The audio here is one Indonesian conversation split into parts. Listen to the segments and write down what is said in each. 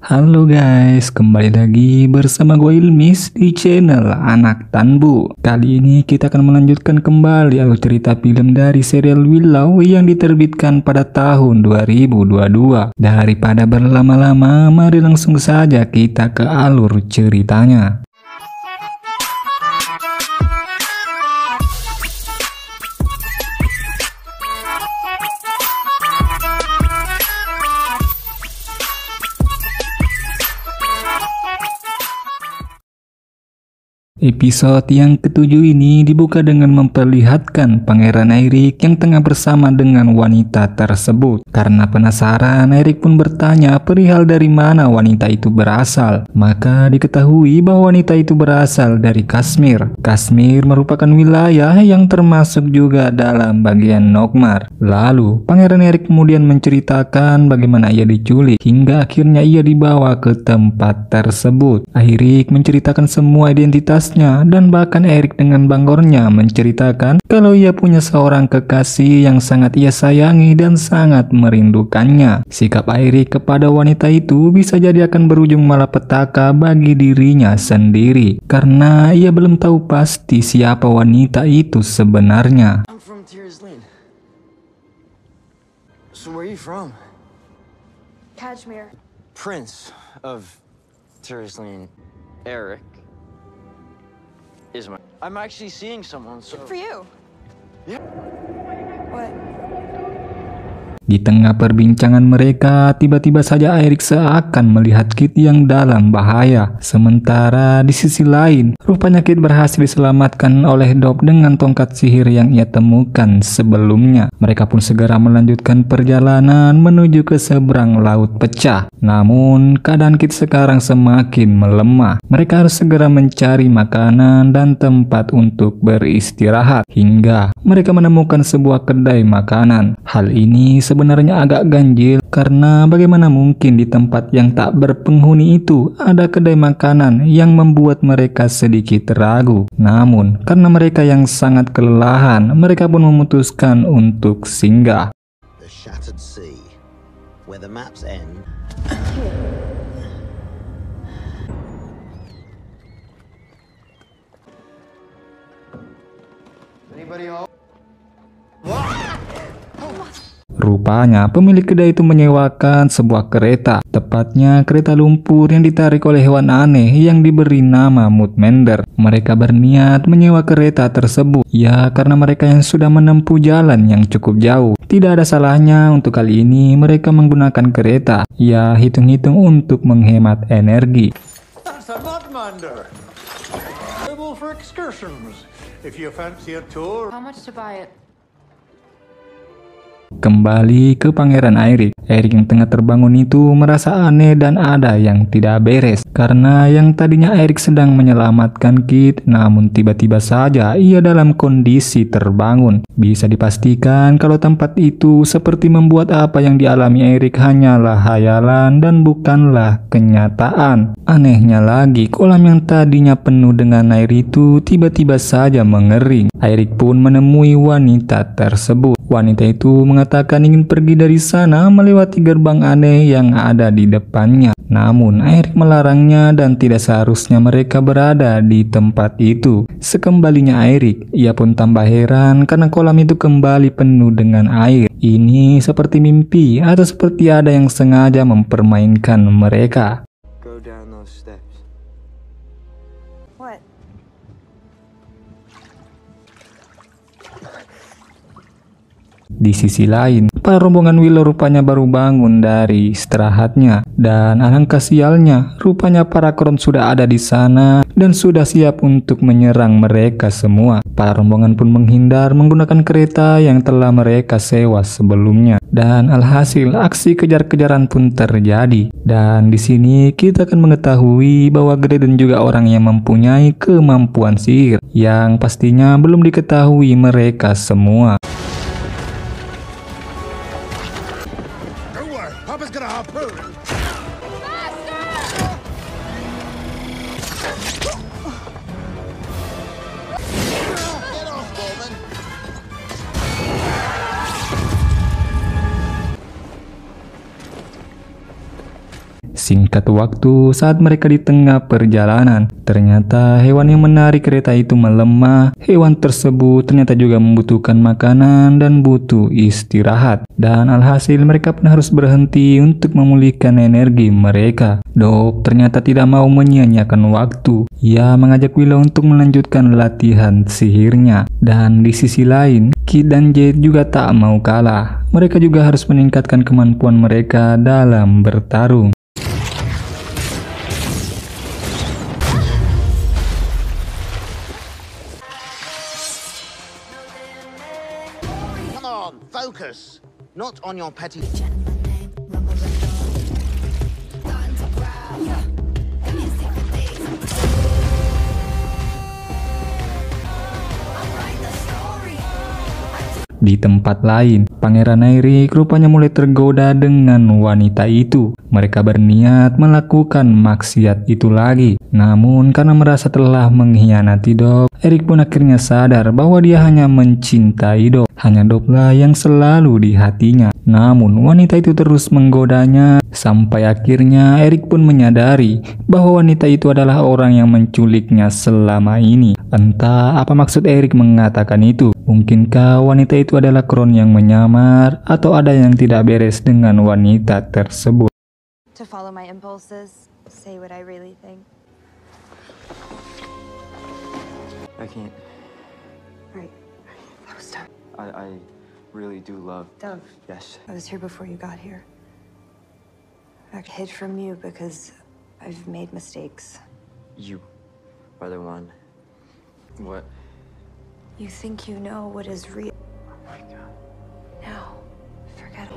Halo guys, kembali lagi bersama gue Ilmis di channel Anak Tanbu. Kali ini kita akan melanjutkan kembali alur cerita film dari serial Willow yang diterbitkan pada tahun 2022. Daripada berlama-lama, mari langsung saja kita ke alur ceritanya. Episode yang ketujuh ini dibuka dengan memperlihatkan Pangeran Eric yang tengah bersama dengan wanita tersebut. Karena penasaran, Eric pun bertanya perihal dari mana wanita itu berasal. Maka diketahui bahwa wanita itu berasal dari Kashmir. Kashmir merupakan wilayah yang termasuk juga dalam bagian Nockmaar. Lalu, Pangeran Eric kemudian menceritakan bagaimana ia diculik hingga akhirnya ia dibawa ke tempat tersebut. Eric menceritakan semua identitas dan bahkan Eric dengan bangornya menceritakan kalau ia punya seorang kekasih yang sangat ia sayangi dan sangat merindukannya. Sikap Eric kepada wanita itu bisa jadi akan berujung malapetaka bagi dirinya sendiri karena ia belum tahu pasti siapa wanita itu sebenarnya. I'm from Tiraslin. So where are you from? Kashmir. Prince of Tiraslin, Eric. I'm actually seeing someone, so... For you. Yeah. What? Di tengah perbincangan mereka, tiba-tiba saja Eric seakan melihat Kit yang dalam bahaya. Sementara di sisi lain, rupanya Kit berhasil diselamatkan oleh Dop dengan tongkat sihir yang ia temukan sebelumnya. Mereka pun segera melanjutkan perjalanan menuju ke seberang laut pecah. Namun, keadaan Kit sekarang semakin melemah. Mereka harus segera mencari makanan dan tempat untuk beristirahat. Hingga mereka menemukan sebuah kedai makanan. Hal ini sebenarnya agak ganjil karena bagaimana mungkin di tempat yang tak berpenghuni itu ada kedai makanan yang membuat mereka sedikit ragu. Namun, karena mereka yang sangat kelelahan, mereka pun memutuskan untuk singgah. The Shattered Sea, where the maps end. Anybody home? Rupanya pemilik kedai itu menyewakan sebuah kereta, tepatnya kereta lumpur yang ditarik oleh hewan aneh yang diberi nama Moodmender. Mereka berniat menyewa kereta tersebut, ya karena mereka yang sudah menempuh jalan yang cukup jauh. Tidak ada salahnya untuk kali ini mereka menggunakan kereta, ya hitung-hitung untuk menghemat energi. That's a Moodmender. Available for excursions. If you fancy a tour. How much to buy it? Kembali ke Pangeran Eric. Eric yang tengah terbangun itu merasa aneh dan ada yang tidak beres. Karena yang tadinya Eric sedang menyelamatkan Kit, namun tiba-tiba saja ia dalam kondisi terbangun. Bisa dipastikan kalau tempat itu seperti membuat apa yang dialami Eric hanyalah hayalan dan bukanlah kenyataan. Anehnya lagi, kolam yang tadinya penuh dengan air itu tiba-tiba saja mengering. Eric pun menemui wanita tersebut. Wanita itu mengatakan ingin pergi dari sana melewati gerbang aneh yang ada di depannya. Namun Eric melarangnya dan tidak seharusnya mereka berada di tempat itu. Sekembalinya Eric, ia pun tambah heran karena kolam itu kembali penuh dengan air. Ini seperti mimpi atau seperti ada yang sengaja mempermainkan mereka. Go down those steps. What? Di sisi lain, para rombongan Willow rupanya baru bangun dari istirahatnya. Dan alangkah sialnya, rupanya para Kron sudah ada di sana dan sudah siap untuk menyerang mereka semua. Para rombongan pun menghindar menggunakan kereta yang telah mereka sewa sebelumnya. Dan alhasil aksi kejar-kejaran pun terjadi. Dan di sini kita akan mengetahui bahwa Graydon juga orang yang mempunyai kemampuan sihir yang pastinya belum diketahui mereka semua. Papa's gonna harpoon. Get off, woman! Singkat Suatu waktu saat mereka di tengah perjalanan, ternyata hewan yang menarik kereta itu melemah. Hewan tersebut ternyata juga membutuhkan makanan dan butuh istirahat. Dan alhasil mereka pun harus berhenti untuk memulihkan energi mereka. Dop ternyata tidak mau menyia-nyiakan waktu. Ia mengajak Willow untuk melanjutkan latihan sihirnya. Dan di sisi lain, Kit dan Jade juga tak mau kalah. Mereka juga harus meningkatkan kemampuan mereka dalam bertarung. Come on, focus. Not on your petty... Di tempat lain, Pangeran Airic rupanya mulai tergoda dengan wanita itu. Mereka berniat melakukan maksiat itu lagi. Namun karena merasa telah mengkhianati Dop, Airic pun akhirnya sadar bahwa dia hanya mencintai Dop. Hanya Doplah yang selalu di hatinya. Namun wanita itu terus menggodanya sampai akhirnya Airic pun menyadari bahwa wanita itu adalah orang yang menculiknya selama ini. Entah apa maksud Airic mengatakan itu. Mungkinkah wanita itu adalah Kron yang menyamar atau ada yang tidak beres dengan wanita tersebut? To follow my impulses, say what I really think. I can't. Right. That was tough. I really do love. Dove, Yes. I was here before you got here. I hid from you because I've made mistakes. You are the one. What? You think you know what is real. Oh my God. Now, forget it.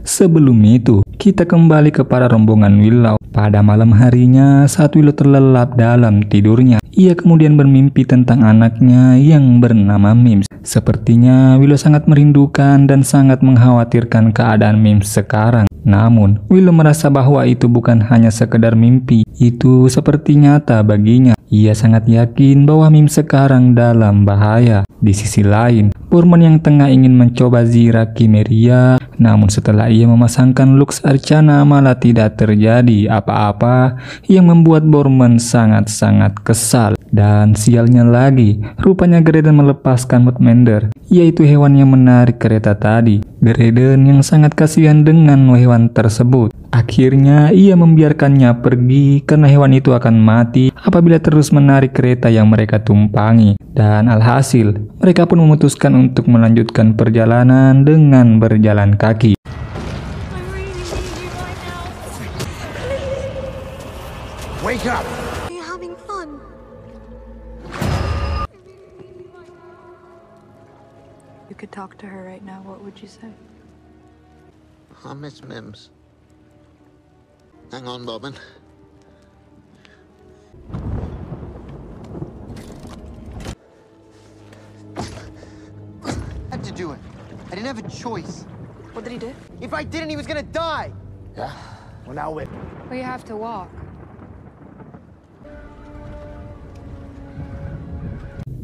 Sebelum itu, kita kembali kepada rombongan Willow. Pada malam harinya, saat Willow terlelap dalam tidurnya, ia kemudian bermimpi tentang anaknya yang bernama Mims. Sepertinya Willow sangat merindukan dan sangat mengkhawatirkan keadaan Mims sekarang. Namun, Willow merasa bahwa itu bukan hanya sekedar mimpi, itu seperti nyata baginya. Ia sangat yakin bahwa Mims sekarang dalam bahaya. Di sisi lain, Borman yang tengah ingin mencoba Zira Kimeria, namun setelah ia memasangkan Lux Arcana malah tidak terjadi apa-apa, yang membuat Borman sangat-sangat kesal. Dan sialnya lagi, rupanya Graydon melepaskan Moodmender, yaitu hewan yang menarik kereta tadi. Graydon yang sangat kasihan dengan hewan tersebut. Akhirnya ia membiarkannya pergi karena hewan itu akan mati apabila terus menarik kereta yang mereka tumpangi. Dan alhasil, mereka pun memutuskan untuk melanjutkan perjalanan dengan berjalan kaki. Wake up! Are you having fun? You could talk to her right now. What would you say? I miss Mims. Hang on, Bobbin. I had to do it. I didn't have a choice. What did he do? If I didn't, he was gonna die. Yeah. Well, now wait. Well, you have to walk.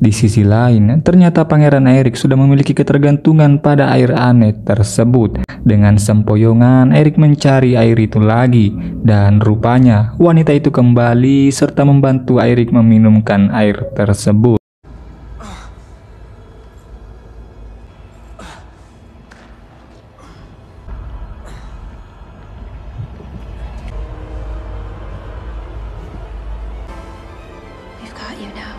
Di sisi lain, ternyata Pangeran Airic sudah memiliki ketergantungan pada air aneh tersebut. Dengan sempoyongan, Airic mencari air itu lagi. Dan rupanya, wanita itu kembali serta membantu Airic meminumkan air tersebut. We've got you now.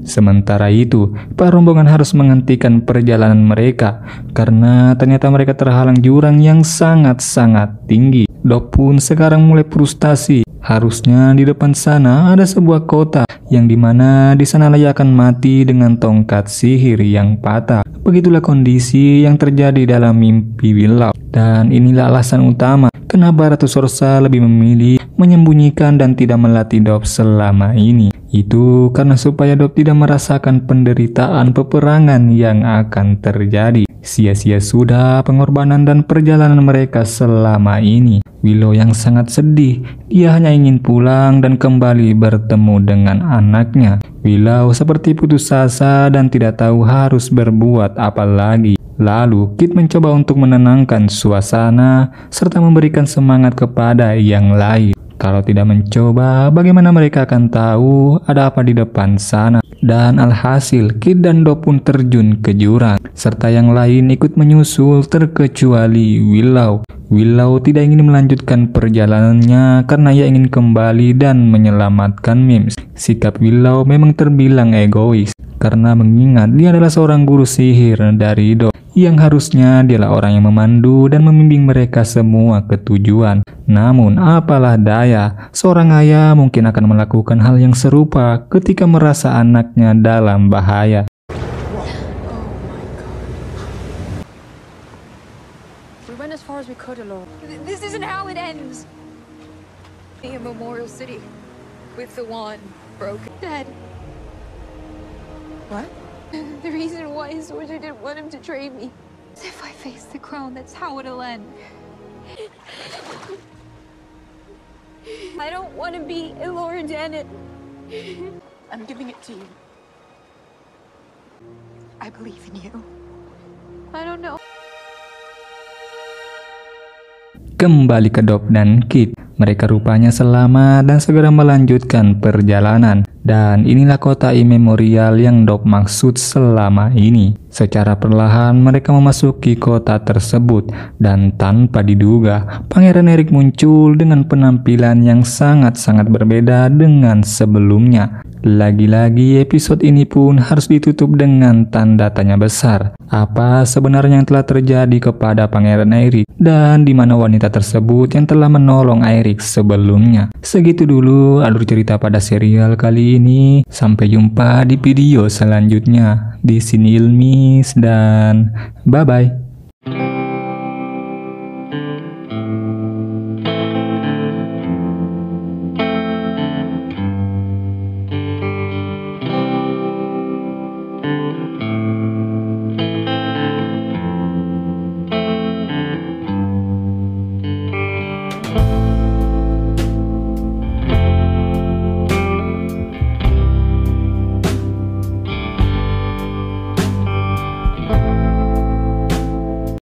Sementara itu, para rombongan harus menghentikan perjalanan mereka karena ternyata mereka terhalang jurang yang sangat-sangat tinggi. Dop pun sekarang mulai frustasi. Harusnya di depan sana ada sebuah kota yang dimana di sana ia akan mati dengan tongkat sihir yang patah. Begitulah kondisi yang terjadi dalam mimpi Willow. Dan inilah alasan utama kenapa Ratu Sorsa lebih memilih menyembunyikan dan tidak melatih Dop selama ini. Itu karena supaya Dop tidak merasakan penderitaan peperangan yang akan terjadi. Sia-sia sudah pengorbanan dan perjalanan mereka selama ini. Willow yang sangat sedih, dia hanya ingin pulang dan kembali bertemu dengan anaknya. Willow seperti putus asa dan tidak tahu harus berbuat apa lagi. Lalu Kit mencoba untuk menenangkan suasana serta memberikan semangat kepada yang lain. Kalau tidak mencoba, bagaimana mereka akan tahu ada apa di depan sana? Dan alhasil, Kit dan Dop pun terjun ke jurang, serta yang lain ikut menyusul terkecuali Willow. Willow tidak ingin melanjutkan perjalanannya karena ia ingin kembali dan menyelamatkan Mims. Sikap Willow memang terbilang egois, karena mengingat dia adalah seorang guru sihir dari Dop, yang harusnya dialah orang yang memandu dan membimbing mereka semua ke tujuan. Namun apalah daya, seorang ayah mungkin akan melakukan hal yang serupa ketika merasa anaknya dalam bahaya. We went as far as we could, Alora. This isn't how it ends. In Memorial City, with the wand broken, dead. What? The reason why his soldier didn't want him to trade me. If I face the crown, that's how it'll end. I don't want to be Elora Danan. I'm giving it to you. I believe in you. I don't know. Kembali ke Dop dan Kit. Mereka rupanya selamat dan segera melanjutkan perjalanan. Dan inilah kota Immemorial yang Dop maksud selama ini. Secara perlahan mereka memasuki kota tersebut. Dan tanpa diduga, Pangeran Erik muncul dengan penampilan yang sangat-sangat berbeda dengan sebelumnya. Lagi-lagi episode ini pun harus ditutup dengan tanda tanya besar. Apa sebenarnya yang telah terjadi kepada Pangeran Erik? Dan di mana wanita tersebut yang telah menolong Erik sebelumnya? Segitu dulu alur cerita pada serial kali ini. Sampai jumpa di video selanjutnya. Di sini Ilmis dan bye-bye.